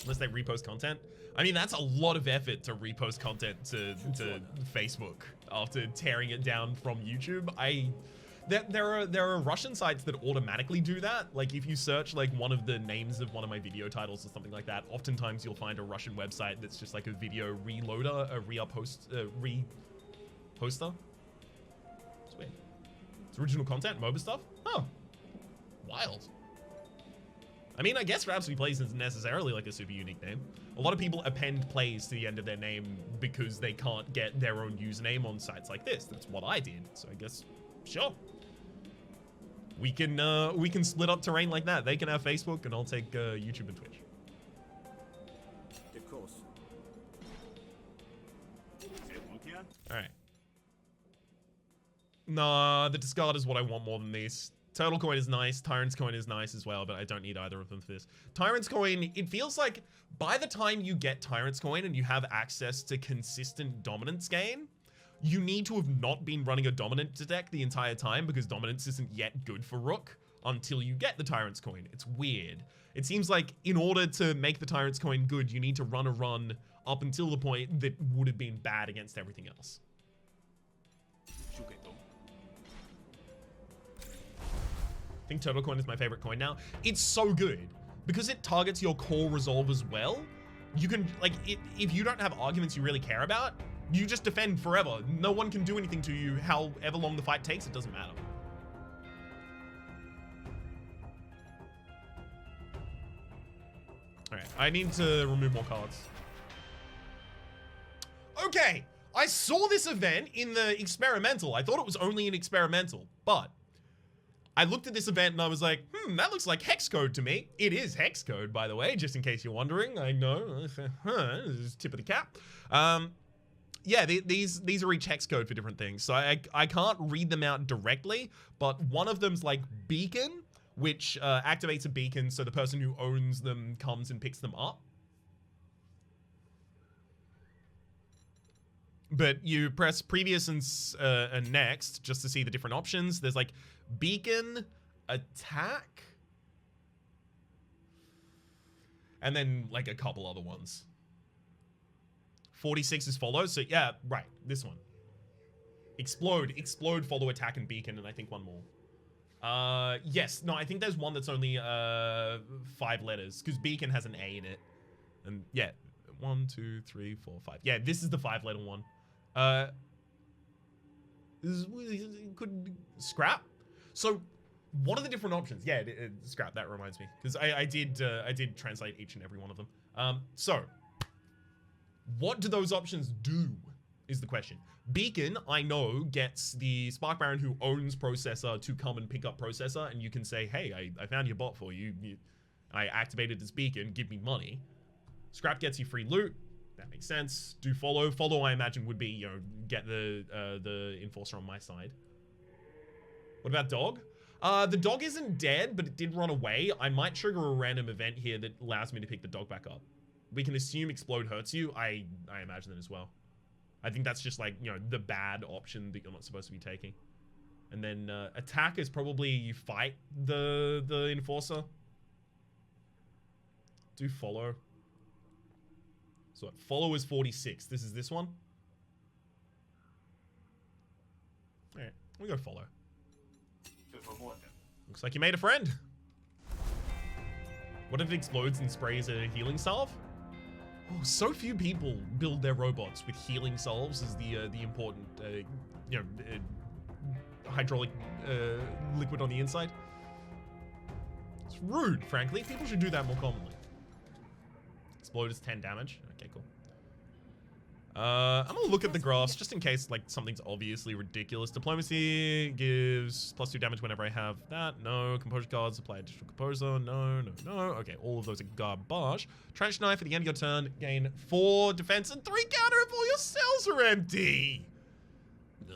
unless they repost content. I mean, that's a lot of effort to repost content to Facebook after tearing it down from YouTube. There are Russian sites that automatically do that. Like if you search like one of the names of one of my video titles or something like that, oftentimes you'll find a Russian website that's just like a video reloader, a reposter. It's weird. It's original content, MOBA stuff? Oh, wild. I mean, I guess Rhapsody Plays isn't necessarily like a super unique name. A lot of people append plays to the end of their name because they can't get their own username on sites like this. That's what I did. So I guess, sure. We can split up terrain like that. They can have Facebook and I'll take YouTube and Twitch. Of course. All right. Nah, the discard is what I want more than these. Turtle Coin is nice. Tyrant's Coin is nice as well, but I don't need either of them for this. Tyrant's Coin, it feels like by the time you get Tyrant's Coin and you have access to consistent dominance gain, you need to have not been running a dominance deck the entire time because dominance isn't yet good for Rook until you get the Tyrant's Coin. It's weird. It seems like in order to make the Tyrant's Coin good, you need to run a run up until the point that would have been bad against everything else. I think Turtle Coin is my favorite coin now. It's so good because it targets your core resolve as well. You can, like, if you don't have arguments you really care about, you just defend forever. No one can do anything to you however long the fight takes. It doesn't matter. All right, I need to remove more cards. Okay, I saw this event in the experimental. I thought it was only an experimental, but I looked at this event and I was like, that looks like hex code to me. It is hex code, by the way, just in case you're wondering. I know, this is tip of the cap. Yeah, these are each hex code for different things. So I can't read them out directly, but one of them's like beacon, which activates a beacon so the person who owns them comes and picks them up. But you press previous and next just to see the different options. There's like beacon, attack, and then like a couple other ones. 46 is follow, so yeah, right, this one. Explode, follow, attack, and beacon, and I think one more. Yes, no, I think there's one that's only 5 letters, because beacon has an A in it. And yeah, 1, 2, 3, 4, 5. Yeah, this is the 5-letter one. Could scrap. So what are the different options? Yeah, scrap. That reminds me, because I did translate each and every one of them. So what do those options do is the question. Beacon, I know, gets the Spark Baron who owns Processor to come and pick up Processor, and you can say, hey, I found your bot for you. I activated this beacon, give me money. Scrap gets you free loot. That makes sense. Do follow. Follow, I imagine, would be, you know, get the Enforcer on my side. What about dog? The dog isn't dead, but it did run away. I might trigger a random event here that allows me to pick the dog back up. We can assume explode hurts you. I imagine that as well. I think that's just like, you know, the bad option that you're not supposed to be taking. And then attack is probably you fight the Enforcer. Do follow. So follow is 46. This is this one. All right, we go follow. Looks like you made a friend. What if it explodes and sprays a healing salve? Oh, so few people build their robots with healing salves as the important, you know, hydraulic liquid on the inside. It's rude, frankly. People should do that more commonly. Explode is 10 damage. Okay, cool. I'm gonna look at the graphs just in case like something's obviously ridiculous. Diplomacy gives +2 damage whenever I have that. No. Composure cards apply additional composer. No. Okay, all of those are garbage. Trench knife at the end of your turn. Gain 4 defense and 3 counter if all your cells are empty. No.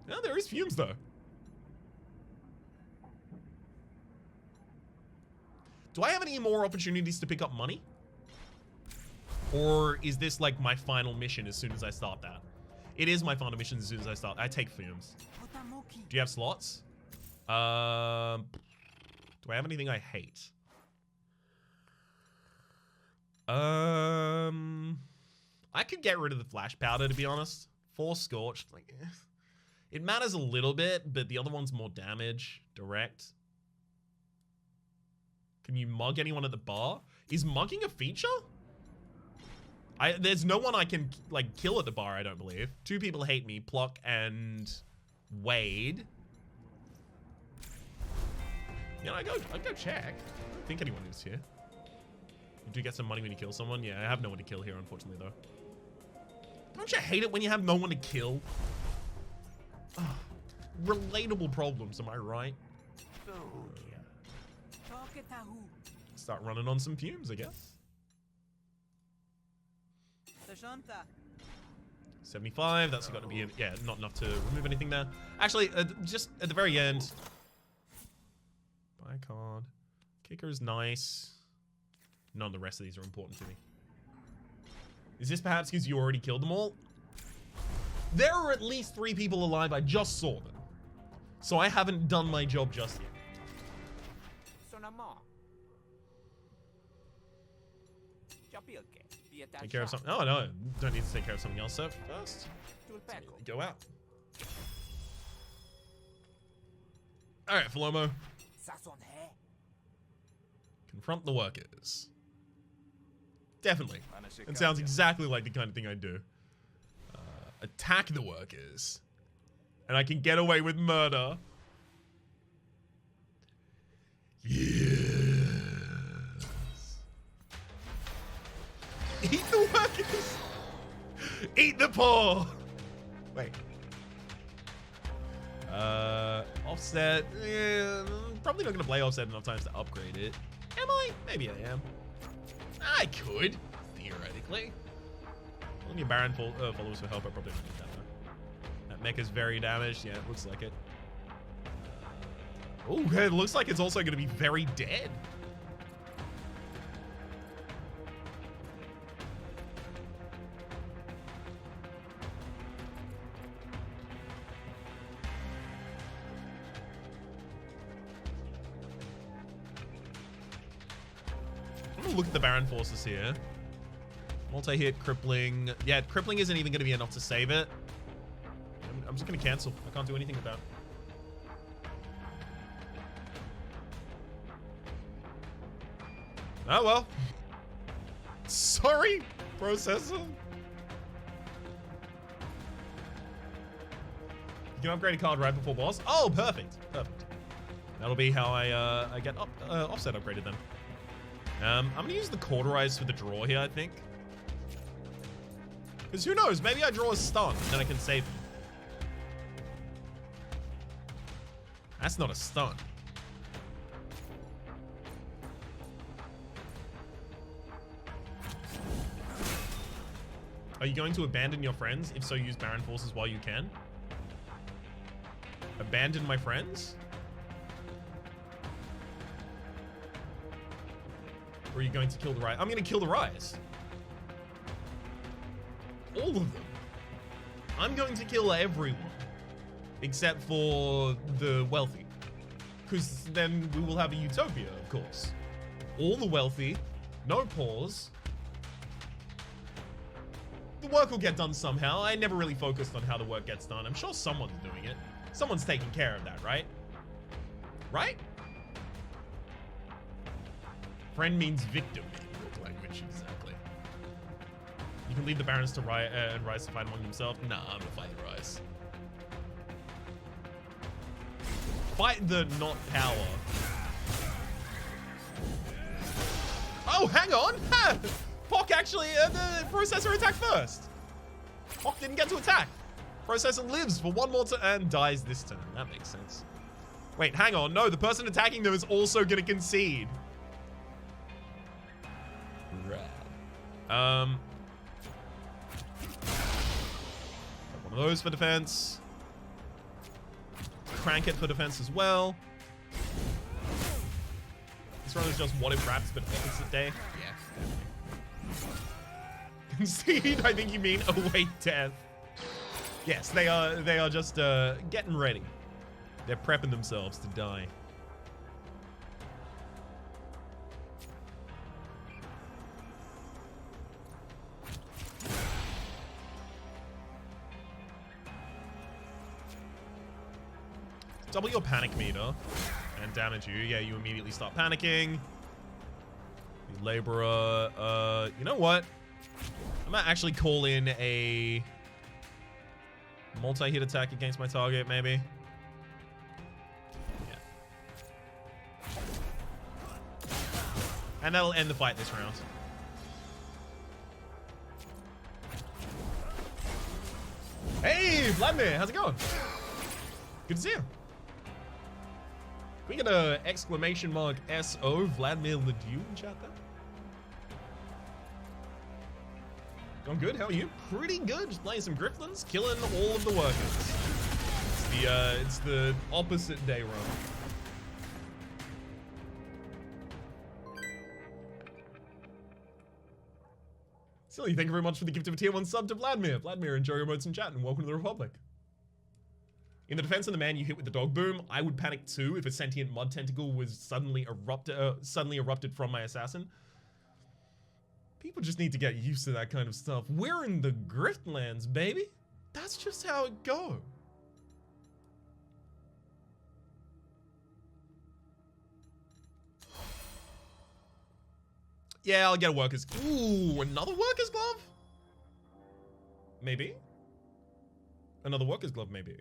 Yeah, there is fumes though. Do I have any more opportunities to pick up money? Or is this like my final mission as soon as I start that? It is my final mission as soon as I start. I take fumes. Do you have slots? Do I have anything I hate? I could get rid of the flash powder, to be honest. 4 scorched, like, it matters a little bit, but the other one's more damage, direct. Can you mug anyone at the bar? Is mugging a feature? There's no one I can, like, kill at the bar, I don't believe. 2 people hate me, Pluck and Wade. Yeah, I'd go check. I don't think anyone is here. You do get some money when you kill someone. Yeah, I have no one to kill here, unfortunately, though. Don't you hate it when you have no one to kill? Ugh. Relatable problems, am I right? Start running on some fumes, I guess. 75, that's got to be, yeah, not enough to remove anything there. Actually, just at the very end. Buy a card. Kicker's nice. None of the rest of these are important to me. Is this perhaps because you already killed them all? There are at least 3 people alive, I just saw them. So I haven't done my job just yet. Take care of something. Oh no, don't need to take care of something else first. Go out. Alright, Phlomo. Confront the workers. Definitely. It sounds exactly like the kind of thing I'd do. Attack the workers. And I can get away with murder. Yes. Eat the workers. Eat the poor. Wait. Offset. Probably not going to play offset enough times to upgrade it. Am I? Maybe I am. I could, theoretically. Only Baron followers for help. I probably don't need that though. That mech is very damaged. Yeah, it looks like it. Oh, it looks like it's also going to be very dead. Look at the Baron forces here. Multi-hit, crippling. Yeah, crippling isn't even going to be enough to save it. I'm just going to cancel. I can't do anything with that. Oh, well. Sorry, processor. You can upgrade a card right before boss. Oh, perfect. Perfect. That'll be how I get offset upgraded then. I'm going to use the cauterize for the draw here, I think. Because who knows? Maybe I draw a stun, and then I can save him. That's not a stun. Are you going to abandon your friends? If so, use Baron forces while you can. Abandon my friends? Or are you going to kill the Rise? I'm going to kill the Rise. All of them. I'm going to kill everyone. Except for the wealthy. Because then we will have a utopia, of course. All the wealthy. No pause. The work will get done somehow. I never really focused on how the work gets done. I'm sure someone's doing it. Someone's taking care of that, right? Right? Friend means victim in Rook language, exactly. You can leave the Barons to Rise to fight among themselves. Nah, I'm gonna fight the Rise. Fight the not power. Oh, hang on! Ha! Pock actually, the processor attacked first. Pock didn't get to attack. Processor lives for one more turn and dies this turn. That makes sense. Wait, hang on. No, the person attacking them is also gonna concede. Rad. One of those for defense. Crank it for defense as well. This run is just what if Raps but opposite day. Yeah, definitely. Concede, I think you mean await death. Yes, they are just getting ready. They're prepping themselves to die. double your panic meter and damage you. Yeah, you immediately start panicking. The laborer, you know what? I might actually call in a multi-hit attack against my target, maybe. Yeah. And that'll end the fight this round. Hey, Vladimir, how's it going? Good to see you. Can we get a exclamation mark SO Vladimir Ledoux in chat there? Going good, how are you? Pretty good, just playing some Griftlands, killing all of the workers. It's the opposite day run. Silly, thank you very much for the gift of a tier 1 sub to Vladimir. Vladimir, enjoy your emotes in chat and welcome to the Republic. In the defense of the man you hit with the dog boom, I would panic too if a sentient mud tentacle was suddenly erupted from my assassin. People just need to get used to that kind of stuff. We're in the Griftlands, baby. That's just how it goes. Yeah, I'll get a worker's... Ooh, another worker's glove? Maybe? Another worker's glove, maybe.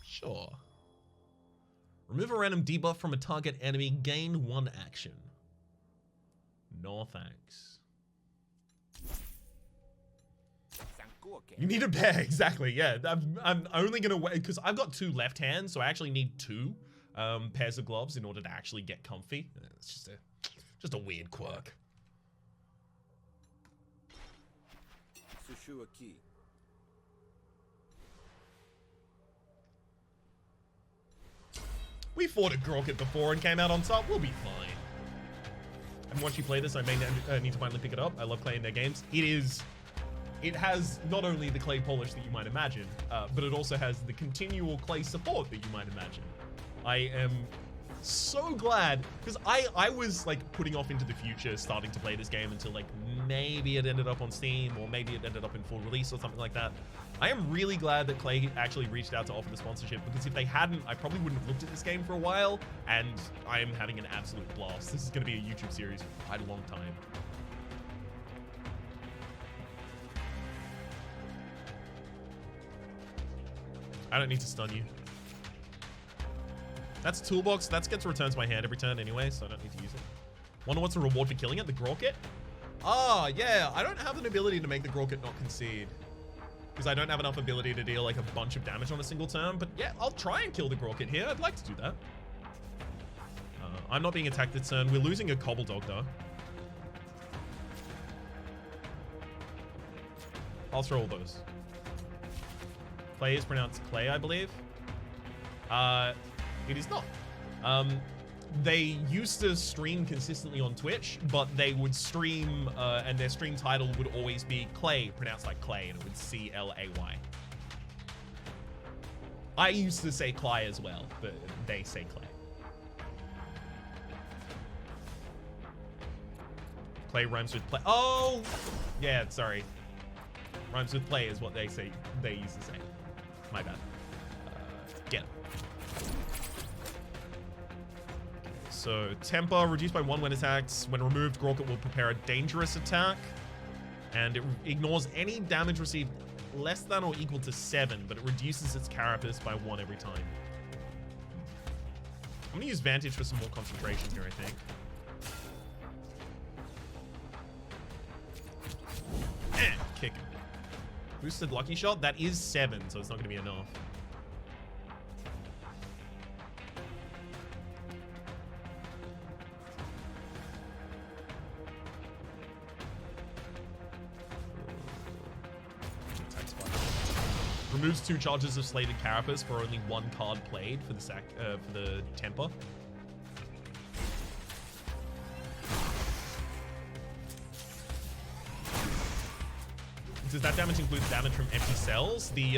Sure. Remove a random debuff from a target enemy. Gain 1 action. No thanks. You need a pair, exactly, yeah. I'm only gonna wait, because I've got 2 left hands, so I actually need 2 pairs of gloves in order to actually get comfy. It's just a weird quirk. We fought a Grocket before and came out on top. We'll be fine. And once you play this, I may need to finally pick it up. I love playing their games. It has not only the clay polish that you might imagine, but it also has the continual clay support that you might imagine. I am so glad, because I was like putting off into the future starting to play this game until like maybe it ended up on Steam or maybe it ended up in full release or something like that. I am really glad that Clay actually reached out to offer the sponsorship, because if they hadn't, I probably wouldn't have looked at this game for a while, and I am having an absolute blast. This is going to be a YouTube series for quite a long time. I don't need to stun you. That's a toolbox. That gets returned to my hand every turn anyway, so I don't need to use it. Wonder what's the reward for killing it? The Grocket? Ah, yeah. I don't have an ability to make the Grocket not concede, because I don't have enough ability to deal like a bunch of damage on a single turn. But yeah, I'll try and kill the Grocket here. I'd like to do that. I'm not being attacked this turn. We're losing a Cobble Dog though. I'll throw all those. Clay is pronounced Clay, I believe. It is not. They used to stream consistently on Twitch, but they would stream, and their stream title would always be Clay, pronounced like Clay, and it would C-L-A-Y. I used to say Clay as well, but they say Clay. Clay rhymes with play. Oh! Yeah, sorry. Rhymes with play is what they say. They used to say. My bad. Get it. So, temper, reduced by 1 when attacked. When removed, Grocket will prepare a dangerous attack. And it ignores any damage received less than or equal to 7, but it reduces its carapace by 1 every time. I'm gonna use Vantage for some more concentration here, I think. Kick him. Boosted Lucky Shot, that is 7, so it's not gonna be enough. Removes 2 charges of Slated Carapace for only 1 card played for the temper. Does that damage include damage from empty cells? The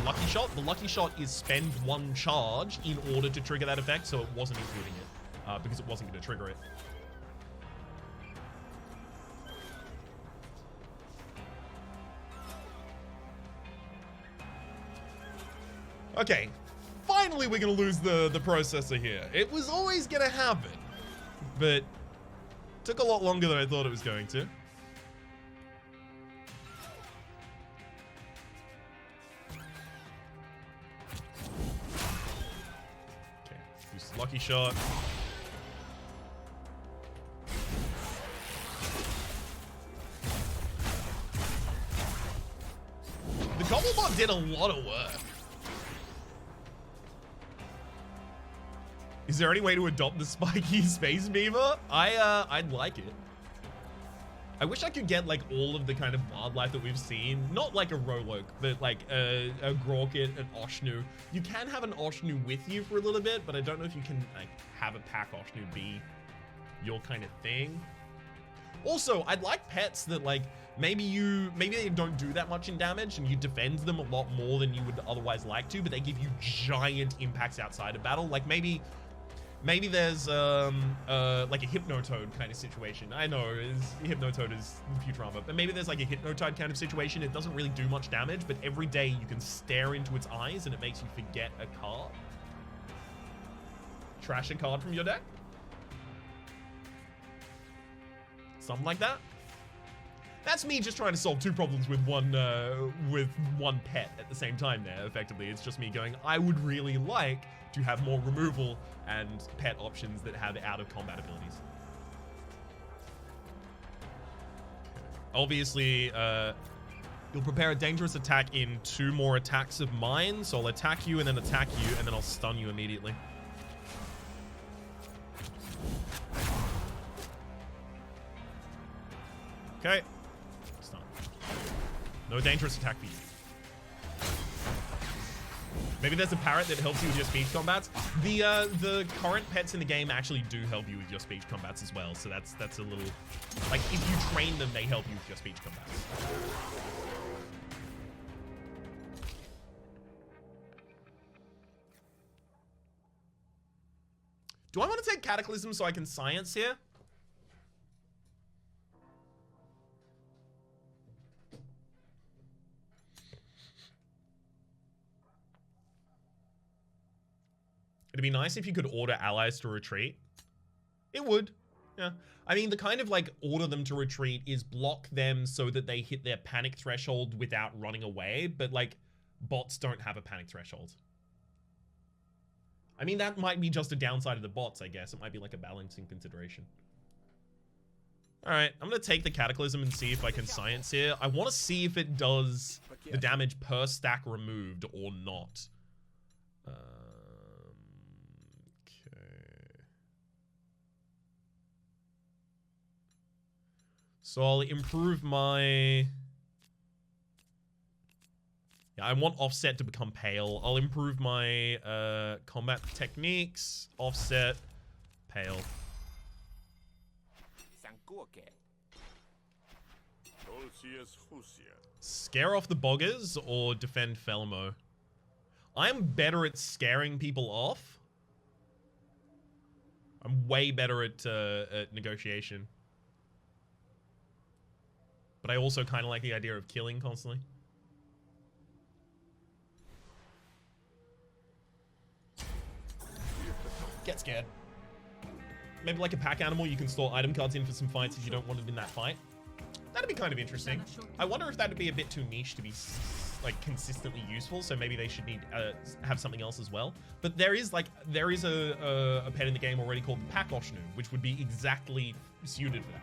Lucky Shot? The Lucky Shot is spend 1 charge in order to trigger that effect, so it wasn't including it, because it wasn't going to trigger it. Okay, finally we're gonna lose the processor here. It was always gonna happen, but took a lot longer than I thought it was going to. Okay, use the lucky shot. The Gobblebot did a lot of work. Is there any way to adopt the spiky space beaver? I'd like it. I wish I could get like all of the kind of wildlife that we've seen. Not like a Roloke, but like a Grorkit, an Oshnu. You can have an Oshnu with you for a little bit, but I don't know if you can like have a pack Oshnu be your kind of thing. Also, I'd like pets that like maybe they don't do that much in damage and you defend them a lot more than you would otherwise like to, but they give you giant impacts outside of battle. Like maybe there's like a Hypnotoad kind of situation. I know Hypnotoad is Futurama, but maybe there's like a Hypnotoad kind of situation. It doesn't really do much damage, but every day you can stare into its eyes and it makes you forget a card. Trash a card from your deck. Something like that. That's me just trying to solve two problems with one pet at the same time there, effectively. It's just me going, I would really like to have more removal and pet options that have out-of-combat abilities. Obviously, you'll prepare a dangerous attack in 2 more attacks of mine, so I'll attack you and then attack you, and then I'll stun you immediately. Okay. Stun. No dangerous attack for you. Maybe there's a parrot that helps you with your speech combats. The current pets in the game actually do help you with your speech combats as well. So that's a little, like, if you train them, they help you with your speech combats. Do I want to take Cataclysm so I can science here? It'd be nice if you could order allies to retreat. It would. Yeah. I mean, the kind of like order them to retreat is block them so that they hit their panic threshold without running away. But like bots don't have a panic threshold. I mean, that might be just a downside of the bots, I guess. It might be like a balancing consideration. All right, I'm going to take the Cataclysm and see if I can science here. I want to see if it does the damage per stack removed or not. So I'll improve my... Yeah, I want offset to become pale. I'll improve my combat techniques. Offset, pale. Scare off the boggers or defend Felmo? I'm better at scaring people off. I'm way better at negotiation. But I also kind of like the idea of killing constantly. Get scared. Maybe like a pack animal, you can store item cards in for some fights if you don't want it in that fight. That'd be kind of interesting. I wonder if that'd be a bit too niche to be like consistently useful, so maybe they should have something else as well. But there is a pet in the game already called the Pack Oshnu, which would be exactly suited for that.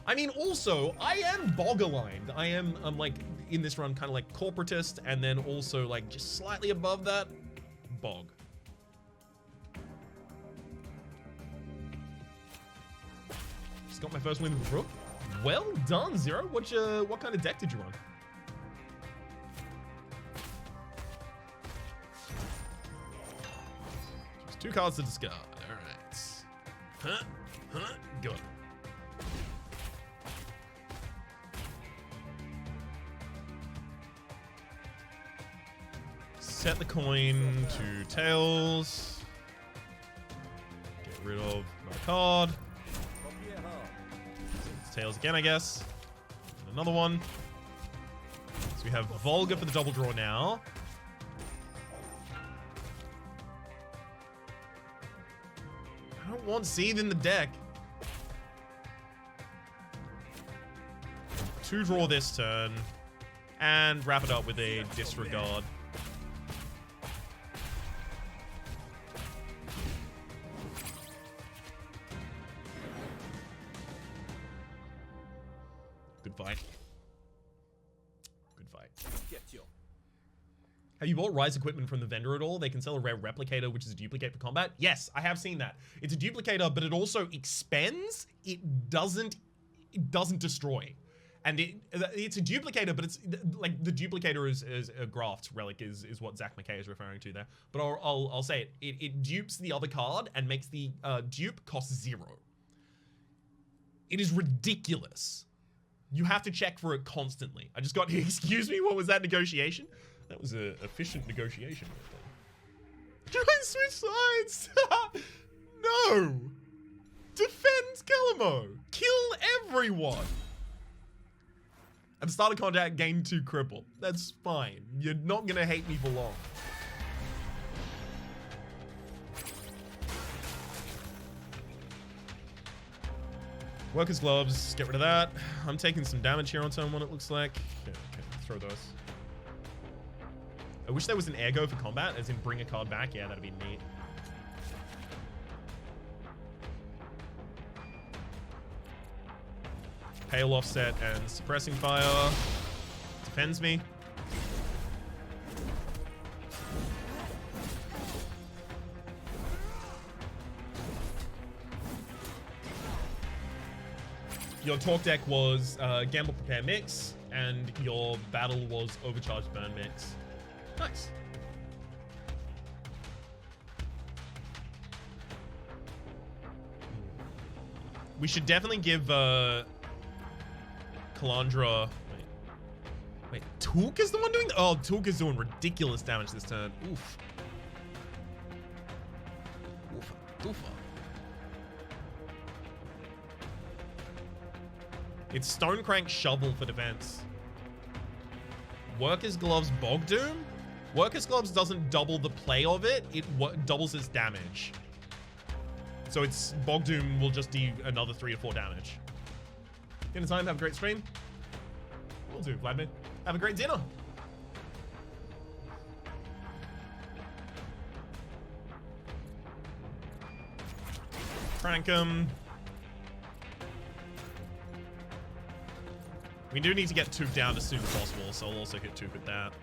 I mean, also, I am bog-aligned. I'm like, in this run, kind of like corporatist, and then also like just slightly above that, bog. Just got my first win with Rook. Well done, Zero. What kind of deck did you run? Just 2 cards to discard. All right. Good. Set the coin to tails. Get rid of my card. It's tails again, I guess. And another one. So we have Volga for the double draw now. I don't want Seethe in the deck. 2 draw this turn. And wrap it up with a disregard. Good fight. Good fight. Get your Have you bought Rise equipment from the vendor at all? They can sell a rare replicator, which is a duplicate for combat. Yes, I have seen that. It's a duplicator, but it also expends. It doesn't destroy. And it's a duplicator, but it's like the duplicator is a graft relic is what Zach McKay is referring to there. But I'll say it. It dupes the other card and makes the dupe cost 0. It is ridiculous. You have to check for it constantly. I just got, excuse me, what was that negotiation? That was a efficient negotiation. Try and switch sides. No. Defend Kalamo. Kill everyone. At the start of contact, gain 2 cripple. That's fine. You're not gonna hate me for long. Workers' gloves, get rid of that. I'm taking some damage here on turn 1, it looks like. Okay, throw those. I wish there was an ergo for combat, as in bring a card back. Yeah, that'd be neat. Pale offset and suppressing fire. Defends me. Your talk deck was Gamble Prepare Mix, and your battle was Overcharged Burn Mix. Nice. We should definitely give Kalandra. Wait, Took is the one doing. Oh, Took is doing ridiculous damage this turn. Oof. Oofa. It's Stonecrank Shovel for defense. Workers' Gloves Bogdoom? Workers' Gloves doesn't double the play of it, it doubles its damage. So it's Bogdoom will just do another 3 to 4 damage. Dinner time, have a great stream. Will do, Vladimir. Have a great dinner. Crank 'em. We do need to get Took down as soon as possible, so I'll also hit Took with that.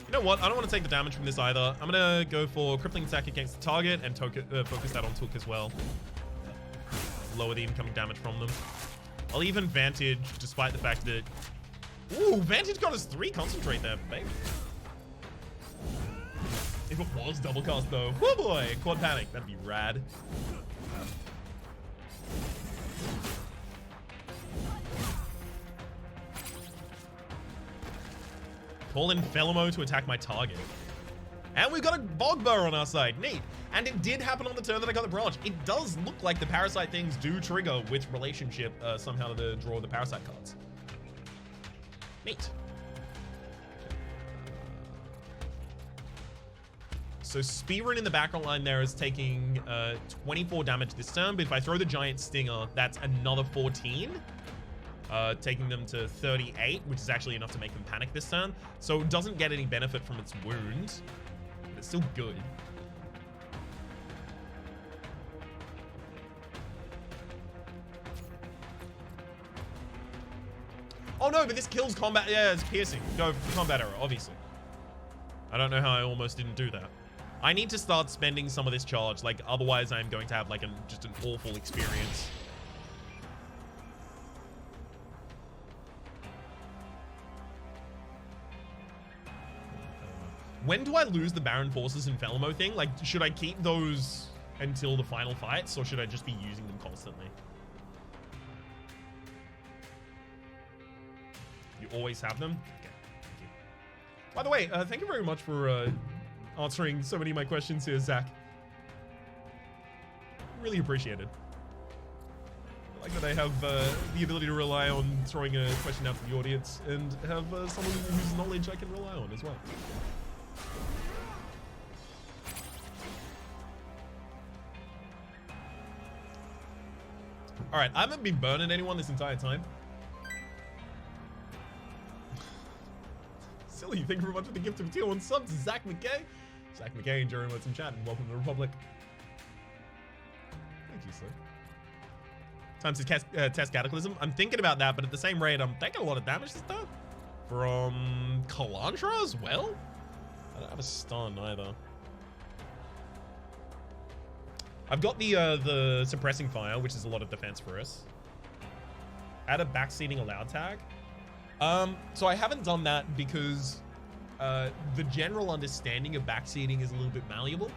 You know what? I don't want to take the damage from this either. I'm going to go for Crippling Attack against the target and focus that on Took as well. Lower the incoming damage from them. I'll even Vantage, despite the fact that... Ooh, Vantage got us 3 Concentrate there, baby. If it was double cast though. Oh boy, Quad Panic. That'd be rad. Call in Felimo to attack my target. And we've got a Bogbar on our side. Neat. And it did happen on the turn that I got the branch. It does look like the Parasite things do trigger with relationship somehow to the draw of the Parasite cards. Neat. So Spearrun in the background line there is taking 24 damage this turn, but if I throw the Giant Stinger, that's another 14. Taking them to 38, which is actually enough to make them panic this turn. So it doesn't get any benefit from its wound, but it's still good. Oh no, but this kills combat. Yeah, it's piercing. Go combat error, obviously. I don't know how I almost didn't do that. I need to start spending some of this charge, like otherwise I'm going to have like just an awful experience. When do I lose the Baron Forces and Felimo thing? Like, should I keep those until the final fights, or should I just be using them constantly? You always have them? Okay, thank you. By the way, thank you very much for answering so many of my questions here, Zach. Really appreciate it. I like that I have the ability to rely on throwing a question out to the audience and have someone whose knowledge I can rely on as well. All right, I haven't been burning anyone this entire time. Silly, thank you very much for the gift of tier 1 subs to Zach McKay. Zach McKay, enjoying what's in chat, and welcome to the Republic. Thank you, sir. Time to test Cataclysm. I'm thinking about that, but at the same rate, I'm taking a lot of damage this time. From Kalandra as well? I don't have a stun either. I've got the suppressing fire, which is a lot of defense for us. Add a backseating allowed tag. So I haven't done that because the general understanding of backseating is a little bit malleable.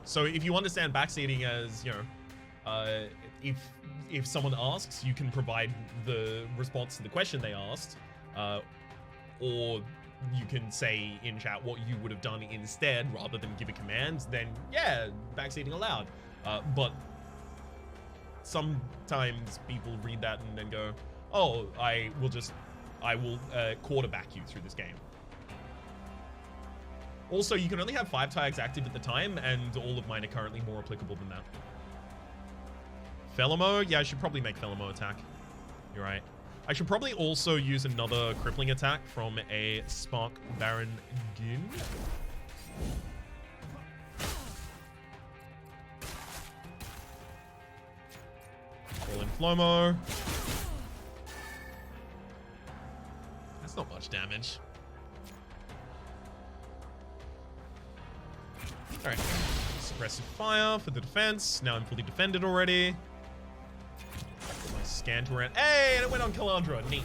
So if you understand backseating as, you know, if someone asks, you can provide the response to the question they asked, or you can say in chat what you would have done instead rather than give a command, then yeah, backseating allowed. But sometimes people read that and then go, oh, I will quarterback you through this game. Also, you can only have 5 tags active at the time, and all of mine are currently more applicable than that. Felimo? Yeah, I should probably make Felimo attack. You're right. I should probably also use another crippling attack from a Spark Baron Gin. Call in Flomo. That's not much damage. Alright. Suppressive fire for the defense. Now I'm fully defended already. Put my scan to around. Hey, and it went on Kalandra. Neat.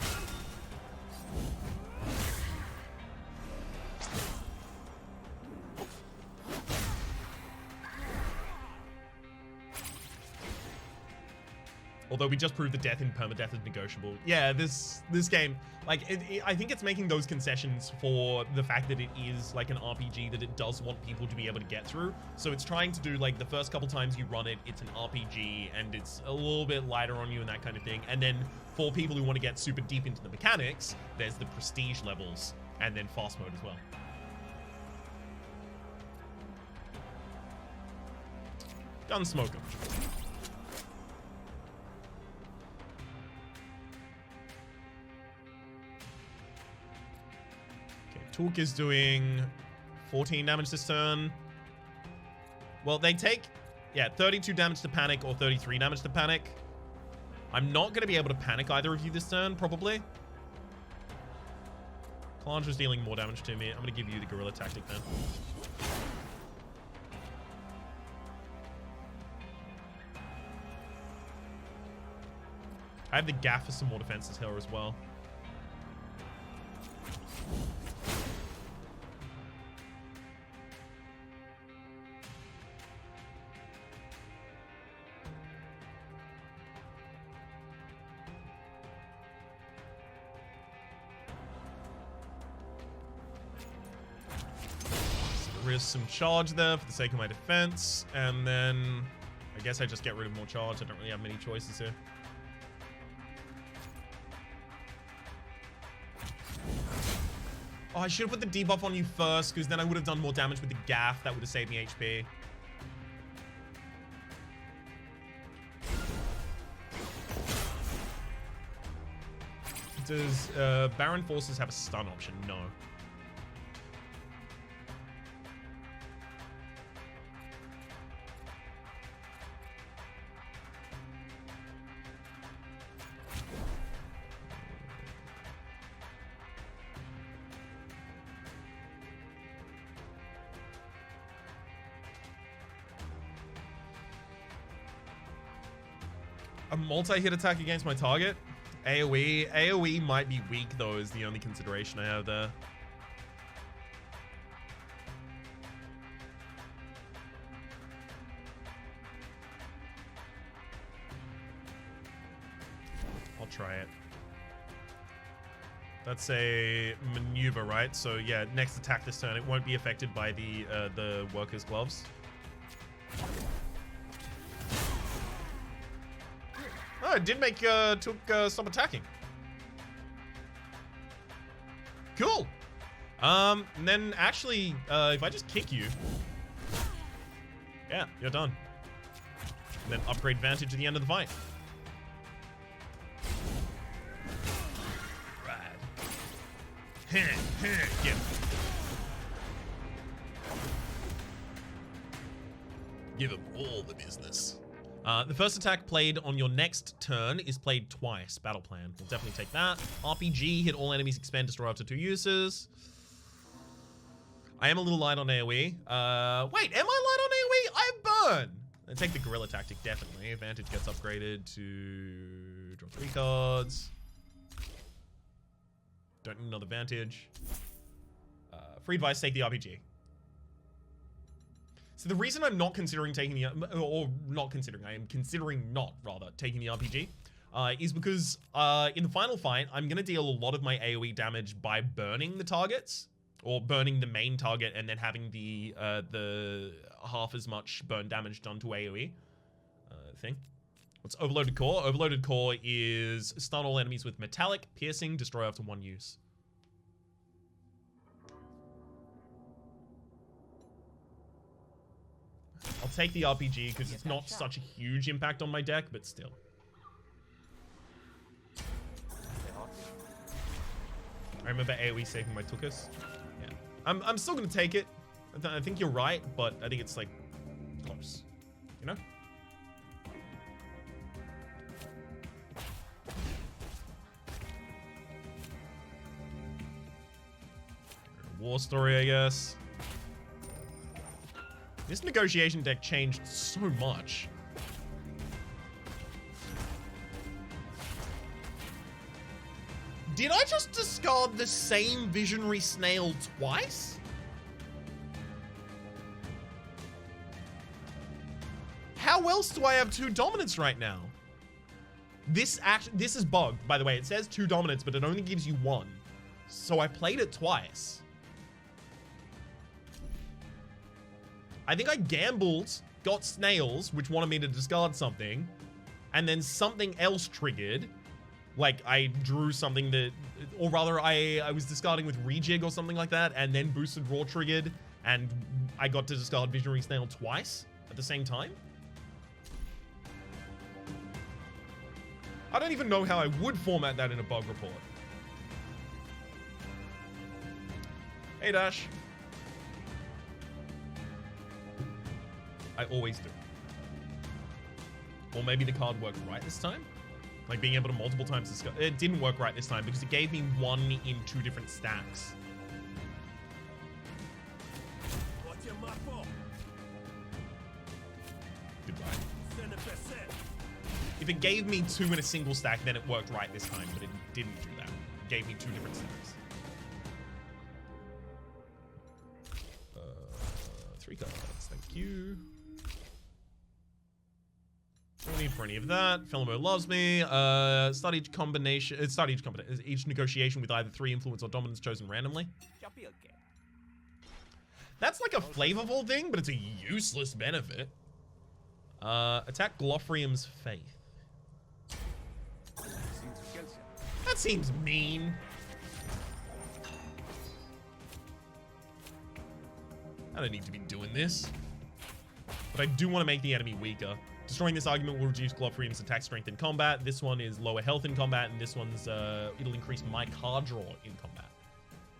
Although we just proved that death in permadeath is negotiable. Yeah, this game, like, I think it's making those concessions for the fact that it is like an RPG that it does want people to be able to get through. So it's trying to do, like, the first couple times you run it, it's an RPG and it's a little bit lighter on you and that kind of thing. And then for people who want to get super deep into the mechanics, there's the prestige levels and then fast mode as well. Gunsmoker. Took is doing 14 damage this turn. Well, they take, yeah, 32 damage to panic or 33 damage to panic. I'm not going to be able to panic either of you this turn, probably. Kalandra's dealing more damage to me. I'm going to give you the gorilla tactic then. I have the gaff for some more defenses here as well. Risk some charge there for the sake of my defense, and then I guess I just get rid of more charge. I don't really have many choices here. Oh, I should have put the debuff on you first, because then I would have done more damage with the gaff. That would have saved me HP. Does Baron Forces have a stun option? No. A multi-hit attack against my target? AoE? AoE might be weak though, is the only consideration I have there. I'll try it. That's a maneuver, right? So yeah, next attack this turn, it won't be affected by the worker's gloves. Oh, it did make Took stop attacking. Cool. And then actually, if I just kick you, yeah, you're done. And then upgrade advantage at the end of the fight. Rad. Get him. Give him all the business. The first attack played on your next turn is played twice. Battle plan. We'll definitely take that. RPG, hit all enemies, expand, destroy after 2 uses. I am a little light on AoE. Wait, am I light on AoE? I have burn. And take the gorilla tactic, definitely. Advantage gets upgraded to draw 3 cards. Don't need another advantage. Free advice, take the RPG. So the reason I'm not considering taking the, or not considering, I am considering not, rather, taking the RPG, is because in the final fight, I'm going to deal a lot of my AoE damage by burning the targets, or burning the main target and then having the half as much burn damage done to AoE thing. What's Overloaded Core? Overloaded Core is stun all enemies with metallic, piercing, destroy after 1 use. I'll take the RPG because it's not such a huge impact on my deck, but still. I remember AoE saving my Tukas. Yeah. I'm still going to take it. I think you're right, but I think it's like close. You know? War story, I guess. This negotiation deck changed so much. Did I just discard the same Visionary Snail twice? How else do I have 2 dominance right now? This is bugged, by the way. It says 2 dominance, but it only gives you 1. So I played it twice. I think I gambled, got snails, which wanted me to discard something, and then something else triggered. Like, I drew something that, or rather, I was discarding with rejig or something like that, and then boosted raw triggered, and I got to discard Visionary Snail twice at the same time. I don't even know how I would format that in a bug report. Hey, Dash. I always do. Or maybe the card worked right this time? Like being able to multiple times discard. It didn't work right this time because it gave me 1 in 2 different stacks. Goodbye. If it gave me 2 in a single stack, then it worked right this time, but it didn't do that. It gave me 2 different stacks. 3 cards, thank you. No need for any of that. Felimo loves me. Start each negotiation with either 3 influence or dominance chosen randomly. That's like a flavorful thing, but it's a useless benefit. Attack Glofrium's Faith. That seems mean. I don't need to be doing this. But I do want to make the enemy weaker. Destroying this argument will reduce Glofrium's attack strength in combat. This one is lower health in combat, and this one's, it'll increase my card draw in combat.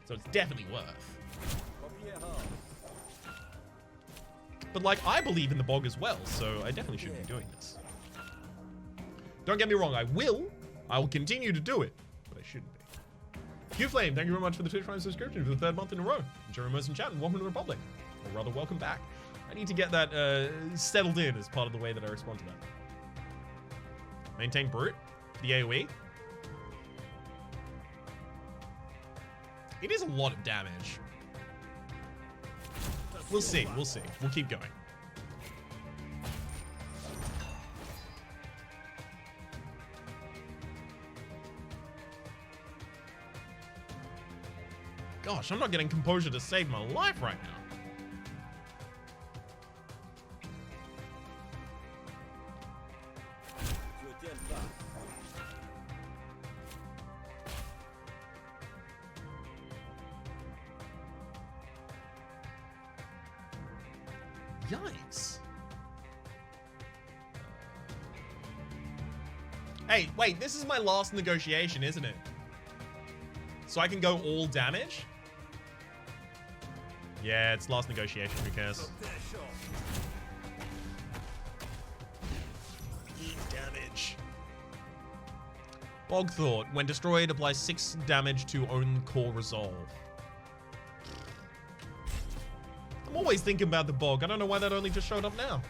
So it's definitely worth. But, like, I believe in the bog as well, so I definitely shouldn't be doing this. Don't get me wrong, I will continue to do it, but I shouldn't be. Qflame, thank you very much for the Twitch Prime subscription for the 3rd month in a row. Enjoy immersion chat and welcome to the Republic. Or rather, welcome back. I need to get that settled in as part of the way that I respond to that. Maintain Brute for the AoE. It is a lot of damage. We'll see, we'll see. We'll keep going. Gosh, I'm not getting composure to save my life right now. Yikes. Hey, wait, this is my last negotiation, isn't it? So I can go all damage? Yeah, it's last negotiation, who cares? Damage. Bog Thought. When destroyed, applies 6 damage to own core resolve. I'm always thinking about the bog. I don't know why that only just showed up now.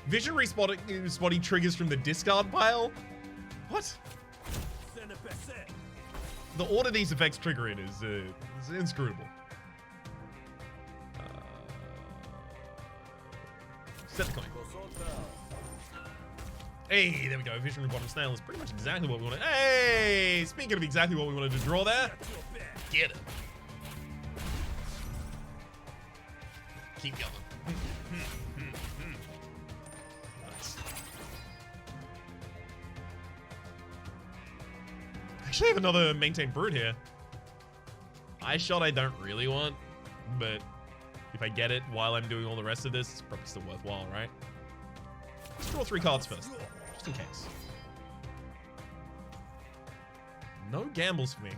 Visionary spotting triggers from the discard pile? What? The order these effects trigger in is inscrutable. Set the coin. Hey, there we go. Visionary bottom snail is pretty much exactly what we wanted. Hey, speaking of exactly what we wanted to draw there, get it. Keep going. Nice. Actually, I have another maintain brood here. Ice shot I don't really want, but if I get it while I'm doing all the rest of this, it's probably still worthwhile, right? Let's draw 3 cards first, just in case. No gambles for me.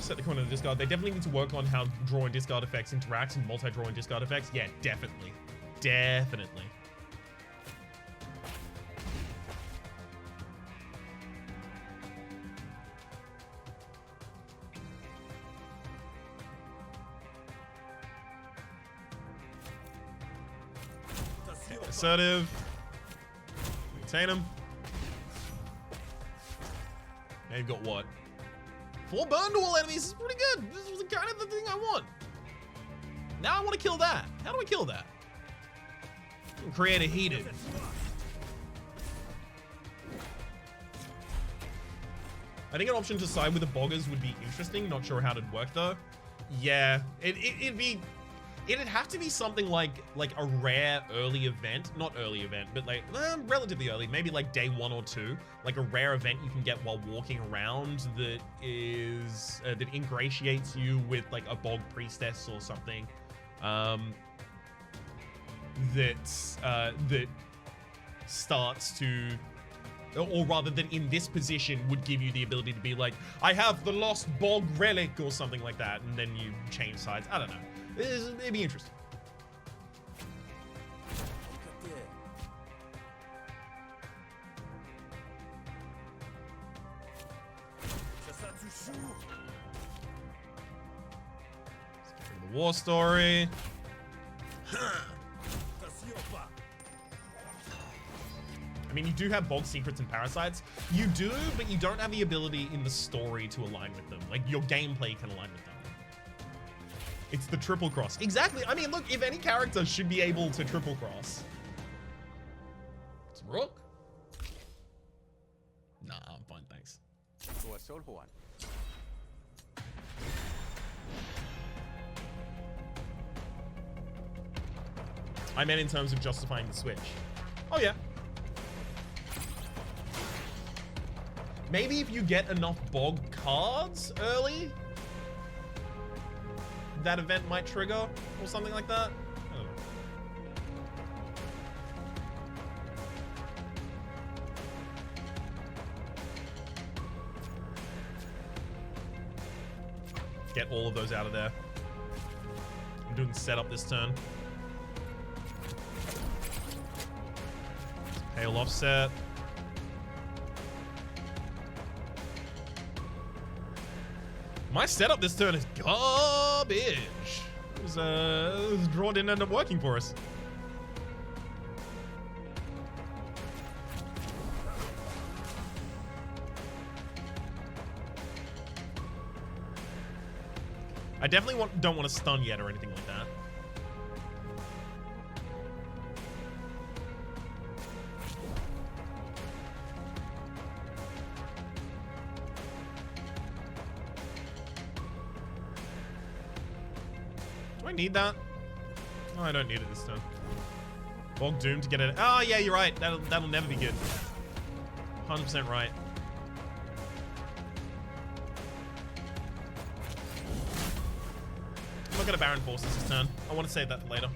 Set the coin in the discard. They definitely need to work on how draw and discard effects interact and multi-draw and discard effects. Yeah, definitely. Definitely. Assertive. Maintain him. Now you've got what? 4 burn to all enemies is pretty good. This was kind of the thing I want. Now I want to kill that. How do I kill that? Create a heated. I think an option to side with the boggers would be interesting. Not sure how it'd work though. Yeah, it'd have to be something like a rare early event, not early event, but like relatively early, maybe like day 1 or 2, like a rare event you can get while walking around that is that ingratiates you with like a bog priestess or something, that starts to, or rather than in this position would give you the ability to be like, I have the lost bog relic or something like that, and then you change sides. I don't know. It'd be interesting. The war story. I mean, you do have bog secrets and parasites. You do, but you don't have the ability in the story to align with them. Like, your gameplay can align with them. It's the triple cross. Exactly. I mean, look, if any character should be able to triple cross. It's Rook. Nah, I'm fine, thanks. I meant in terms of justifying the switch. Oh, yeah. Maybe if you get enough bog cards early, that event might trigger or something like that. I don't know. Get all of those out of there. I'm doing the setup this turn. Hail offset. My setup this turn is garbage. This draw didn't end up working for us. I definitely don't want to stun yet or anything like that. Do I need that? No, I don't need it this turn. Bog Doom to get it. Oh, yeah, you're right. That'll never be good. 100% right. I'm not going to Baron Forces this turn. I want to save that for later.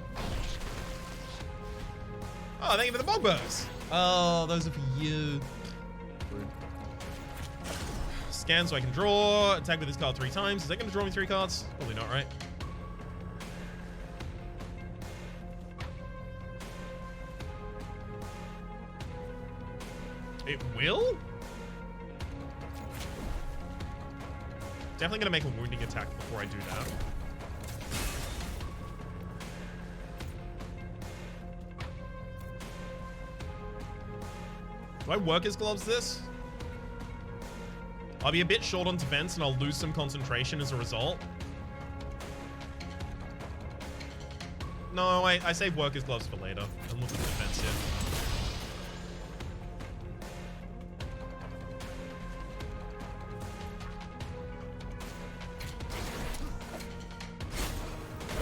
Oh, thank you for the Bog Bursts. Oh, those are for you. Scan so I can draw. Attack with this card 3 times. Is that going to draw me 3 cards? Probably not, right? It will? Definitely gonna make a wounding attack before I do that. Do I Workers Gloves this? I'll be a bit short on defense and I'll lose some concentration as a result. No, I save Workers Gloves for later. I'm looking at defense here.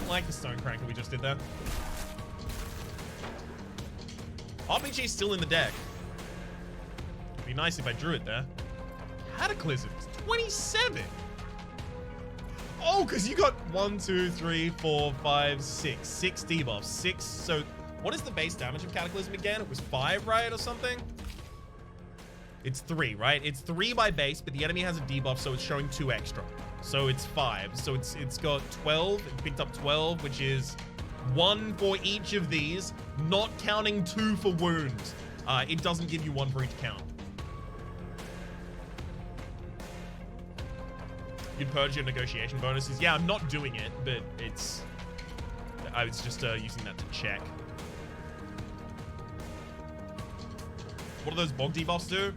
I like the Stone Cranker we just did there. RPG's still in the deck. It'd be nice if I drew it there. Cataclysms, 27. Oh, because you got 1, 2, 3, 4, 5, 6. 6 debuffs. 6. So, what is the base damage of Cataclysm again? It was 5, right, or something? It's 3, right? It's 3 by base, but the enemy has a debuff, so it's showing 2 extra. So it's 5. So it's got 12. It picked up 12, which is 1 for each of these, not counting 2 for wounds. It doesn't give you 1 for each count. You'd purge your negotiation bonuses. Yeah, I'm not doing it, but I was just using that to check. What do those bog debuffs do?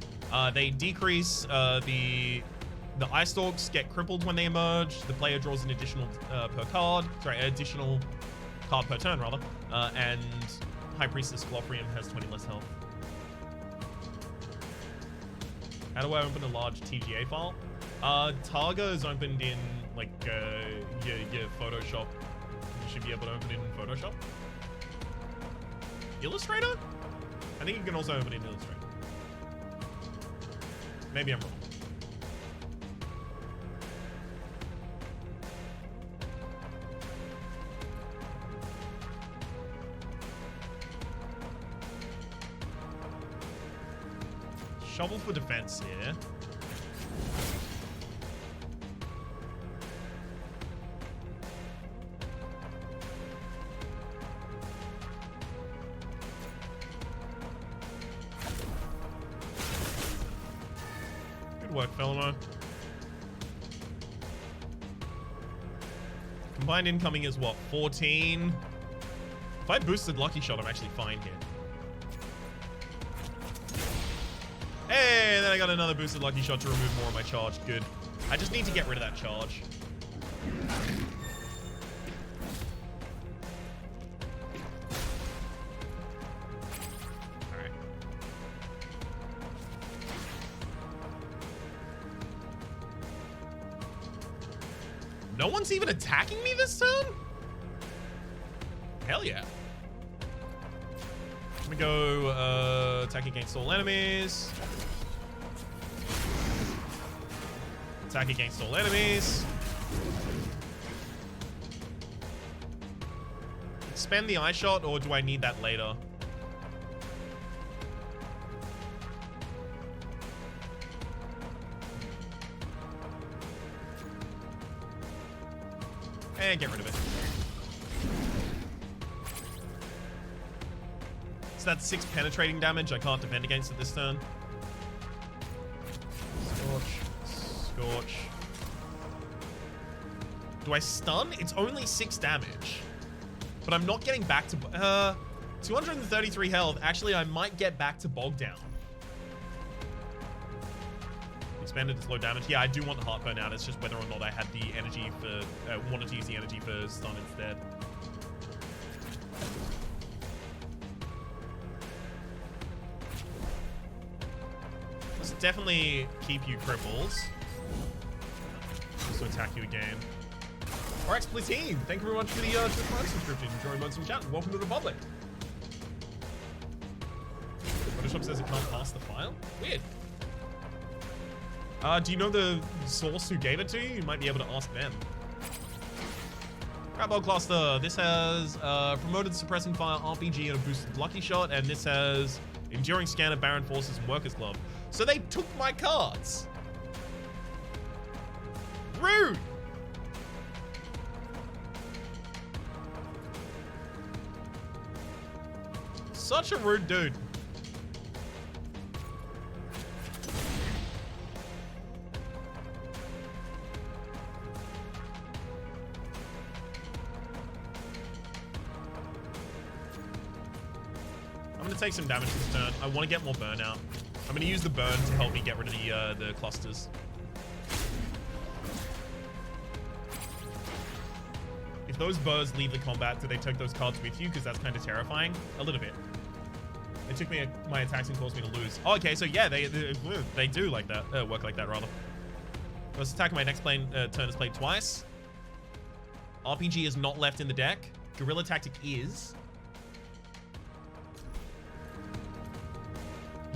They decrease the Ice Stalks get crippled when they emerge. The player draws an additional additional card per turn, rather. And High Priestess Glofrium has 20 less health. How do I open a large TGA file? Targa is opened in, like, your Photoshop. You should be able to open it in Photoshop. Illustrator? I think you can also open it in Illustrator. Maybe I'm wrong. Shovel for defense here. Good work, Felmo. Combined incoming is what, 14? If I boosted Lucky Shot, I'm actually fine here. Hey, and then I got another boosted Lucky Shot to remove more of my charge. Good. I just need to get rid of that charge. Alright. No one's even attacking me this turn? Hell yeah. I'm gonna go attack against all enemies. Attack against all enemies. Spend the eye shot, or do I need that later? And get rid of it. So that's 6 penetrating damage. I can't defend against it this turn. Scorch. Do I stun? It's only 6 damage. But I'm not getting back to... 233 health. Actually, I might get back to Bog Down. Expanded to low damage. Yeah, I do want the Heartburn out. It's just whether or not I had the energy for... wanted to use the energy for stun instead. Let's definitely keep you cripples. To attack you again. Alright, Splatoon, thank you very much for the Prime subscription. Enjoy modes from chat. Welcome to the Republic. Photoshop says it can't pass the file. Weird. Do you know the source who gave it to you? You might be able to ask them. Crabbo Cluster. This has promoted suppressing fire RPG and a boosted lucky shot, and this has enduring scanner, Baron Forces, and Workers Glove. So they took my cards. Rude. Such a rude dude. I'm gonna take some damage this turn. I want to get more burn out. I'm gonna use the burn to help me get rid of the clusters. If those birds leave the combat, do they take those cards with you? Because that's kind of terrifying. A little bit. They took me my attacks and caused me to lose. Oh, okay, so yeah, they do like that. Work like that, rather. Let's attack my next turn is played twice. RPG is not left in the deck. Guerrilla Tactic is.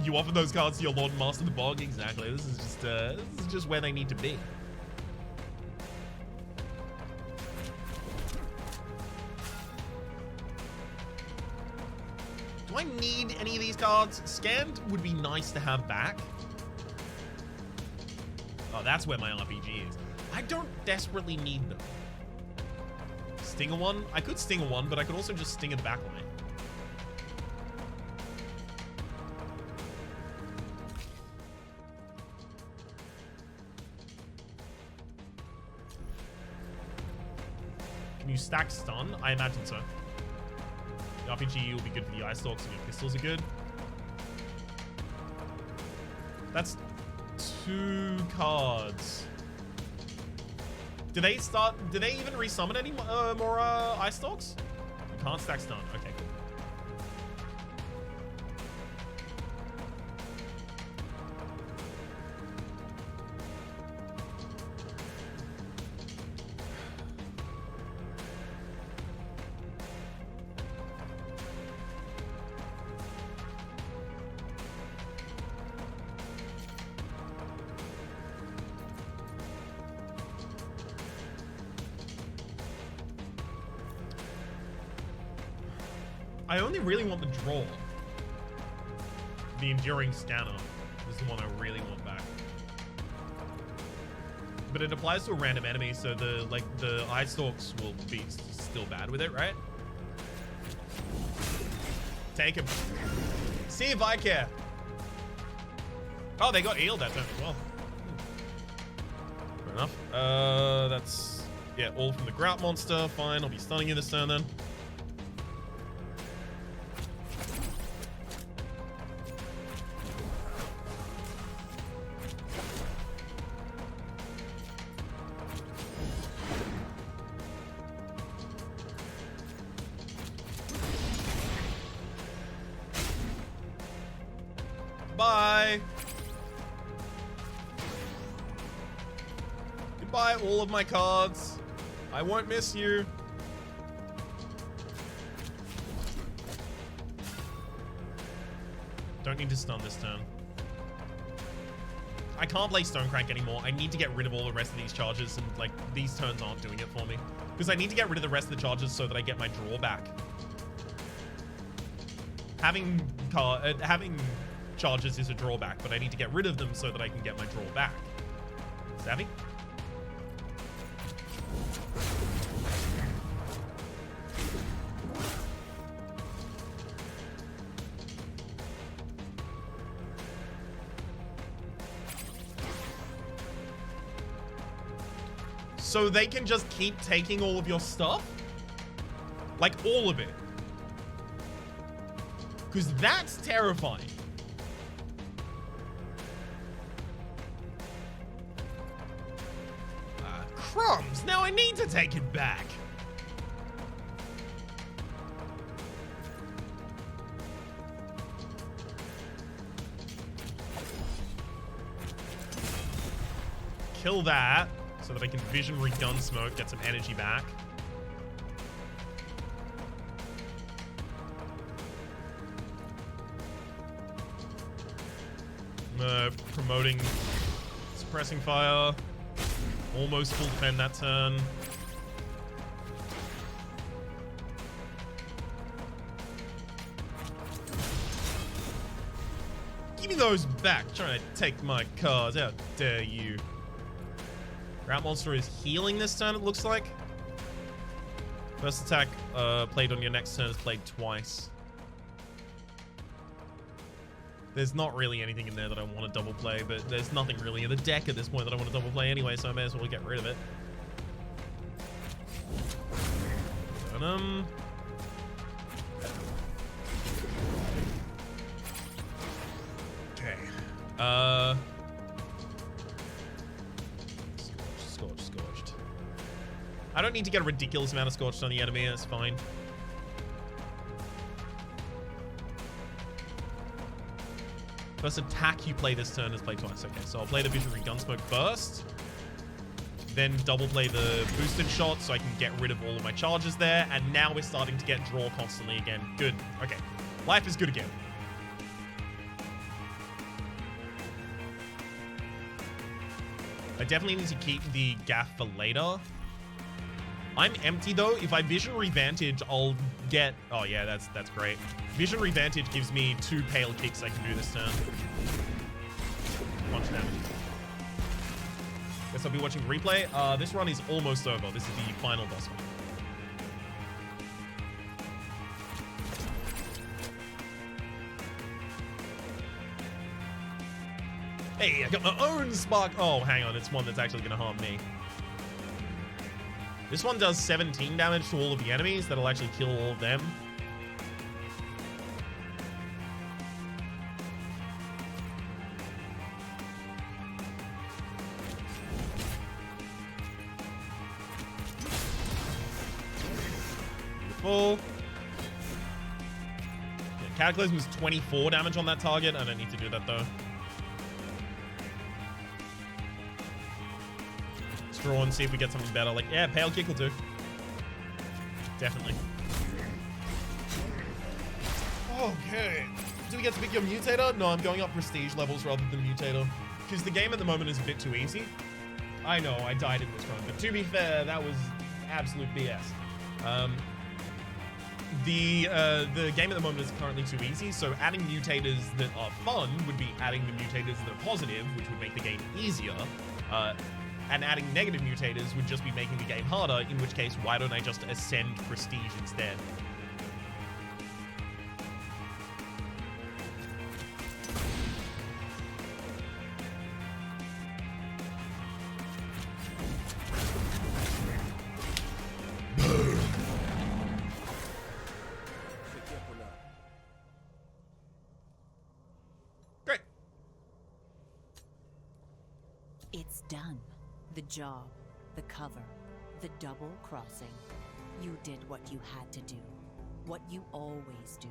You offer those cards to your Lord and Master of the Bog? Exactly. This is just where they need to be. Do I need any of these cards? Scanned would be nice to have back. Oh, that's where my RPG is. I don't desperately need them. Stinger one? I could Stinger one, but I could also just Stinger the back line. Can you stack stun? I imagine so. The RPG will be good for the Ice Stalks and your pistols are good. That's 2 cards. Do they even resummon any more Ice Stalks? You can't stack stun. Okay, cool. I only really want the draw. The enduring scanner is the one I really want back. But it applies to a random enemy, so the Ice Stalks will be still bad with it, right? Take him. See if I care. Oh, they got healed that turn as well. Fair enough. That's, yeah, all from the Grout monster. Fine, I'll be stunning you this turn then. Bye. Goodbye, all of my cards. I won't miss you. Don't need to stun this turn. I can't play Stonecrank anymore. I need to get rid of all the rest of these charges, and like these turns aren't doing it for me. Because I need to get rid of the rest of the charges so that I get my draw back. Having charges is a drawback, but I need to get rid of them so that I can get my draw back. Savvy? So they can just keep taking all of your stuff? Like all of it? Because that's terrifying. Crumbs! Now I need to take it back. Kill that. So so that I can visionary gun smoke, get some energy back. Promoting suppressing fire. Almost full defend that turn. Give me those back. Trying to take my cards. How dare you? Rat monster is healing this turn, it looks like. First attack played on your next turn is played twice. There's not really anything in there that I want to double play, but there's nothing really in the deck at this point that I want to double play anyway, so I may as well get rid of it. Okay. Scorched. I don't need to get a ridiculous amount of Scorched on the enemy, that's fine. First attack you play this turn is play twice. Okay, so I'll play the Visionary Gunsmoke first. Then double play the boosted shot so I can get rid of all of my charges there. And now we're starting to get draw constantly again. Good. Okay. Life is good again. I definitely need to keep the gaff for later. I'm empty though. If I Visionary Vantage, I'll get... Oh yeah, that's great. Visionary Vantage gives me 2 pale kicks I can do this turn. Punch damage. Guess I'll be watching replay. This run is almost over. This is the final boss one. Hey, I got my own spark. Oh, hang on. It's one that's actually going to harm me. This one does 17 damage to all of the enemies. That'll actually kill all of them. Beautiful. Yeah, Cataclysm is 24 damage on that target. I don't need to do that though. Draw and see if we get something better. Like, yeah, Pale Kick will do. Definitely. Okay. Do we get to pick your Mutator? No, I'm going up Prestige levels rather than Mutator. Because the game at the moment is a bit too easy. I know, I died in this run. But to be fair, that was absolute BS. The game at the moment is currently too easy, so adding mutators that are fun would be adding the mutators that are positive, which would make the game easier. And adding negative mutators would just be making the game harder, in which case, why don't I just ascend Prestige instead? Great. It's done. The job, the cover, the double crossing. You did what you had to do, what you always do.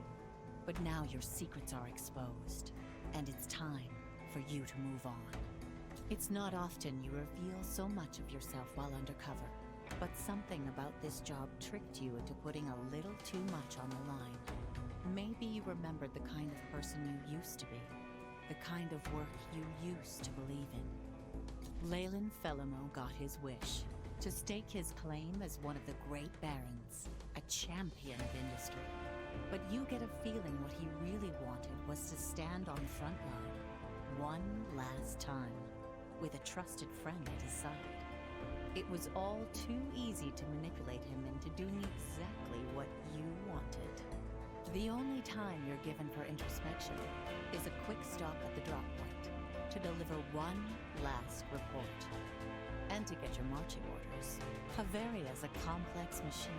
But now your secrets are exposed, and it's time for you to move on. It's not often you reveal so much of yourself while undercover, but something about this job tricked you into putting a little too much on the line. Maybe you remembered the kind of person you used to be, the kind of work you used to believe in. Leyland Felimo got his wish, to stake his claim as one of the great barons, a champion of industry. But you get a feeling what he really wanted was to stand on the front line, one last time, with a trusted friend at his side. It was all too easy to manipulate him into doing exactly what you wanted. The only time you're given for introspection is a quick stop at the drop point, to deliver one last report. And to get your marching orders. Haveria's a complex machine,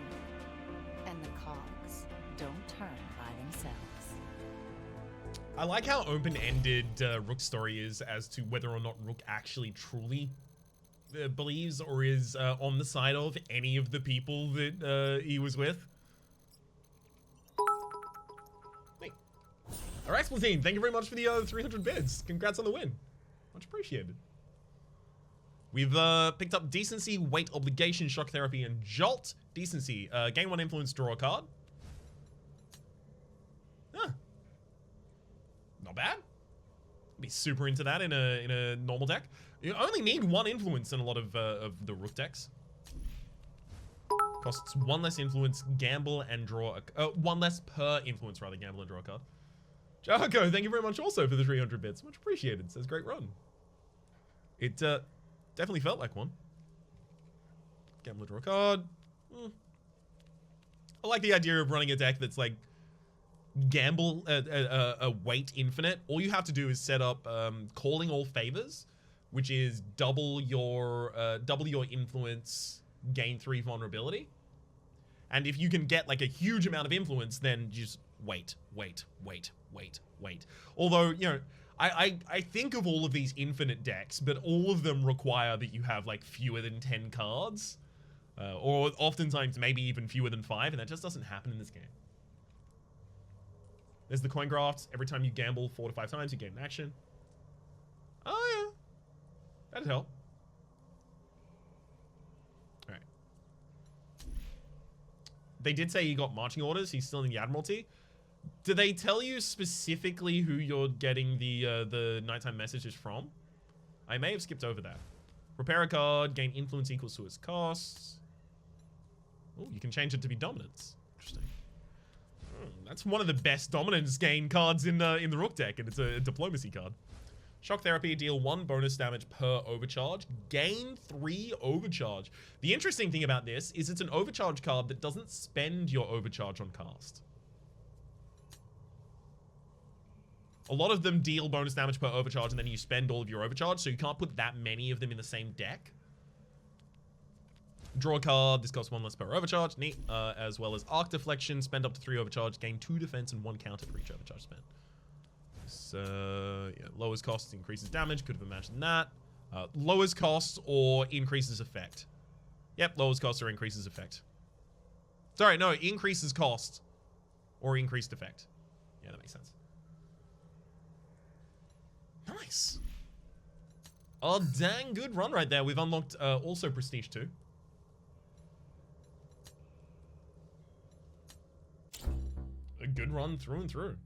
and the cogs don't turn by themselves. I like how open-ended Rook's story is as to whether or not Rook actually truly believes or is on the side of any of the people that he was with. Alright, Splatoon, thank you very much for the 300 bids. Congrats on the win. Much appreciated. We've picked up Decency, Weight, Obligation, Shock Therapy, and Jolt. Decency, gain 1 influence, draw a card. Huh. Not bad. Be super into that in a normal deck. You only need 1 influence in a lot of the Rook decks. Costs 1 less influence, gamble, and draw a... 1 less per influence, rather, gamble and draw a card. Jarko, thank you very much also for the 300 bits. Much appreciated. Says great run. It definitely felt like one. Gamble and draw a card. I like the idea of running a deck that's like gamble a weight infinite. All you have to do is set up calling all favors, which is double your influence, gain 3 vulnerability. And if you can get like a huge amount of influence, then just wait. Although, you know, I think of all of these infinite decks, but all of them require that you have like fewer than 10 cards. Or oftentimes maybe even fewer than 5, and that just doesn't happen in this game. There's the coin graft. Every time you gamble 4 to 5 times, you gain an action. Oh yeah. That'd help. Alright. They did say he got marching orders. He's still in the Admiralty. Do they tell you specifically who you're getting the nighttime messages from? I may have skipped over that. Repair a card, gain influence equals to its costs. Oh, you can change it to be dominance. Interesting. That's one of the best dominance gain cards in the Rook deck, and it's a diplomacy card. Shock Therapy, deal 1 bonus damage per overcharge, gain 3 overcharge. The interesting thing about this is it's an overcharge card that doesn't spend your overcharge on cast. A lot of them deal bonus damage per overcharge, and then you spend all of your overcharge, so you can't put that many of them in the same deck. Draw a card. This costs 1 less per overcharge. Neat. As well as Arc Deflection. Spend up to 3 overcharge. Gain 2 defense and 1 counter for each overcharge spent. So, yeah, lowers costs, increases damage. Could have imagined that. Lowers costs or increases effect. Yep, lowers costs or increases effect. Sorry, no, increases cost or increased effect. Yeah, that makes sense. Nice. Oh, dang good run right there. We've unlocked also Prestige 2. A good run through and through.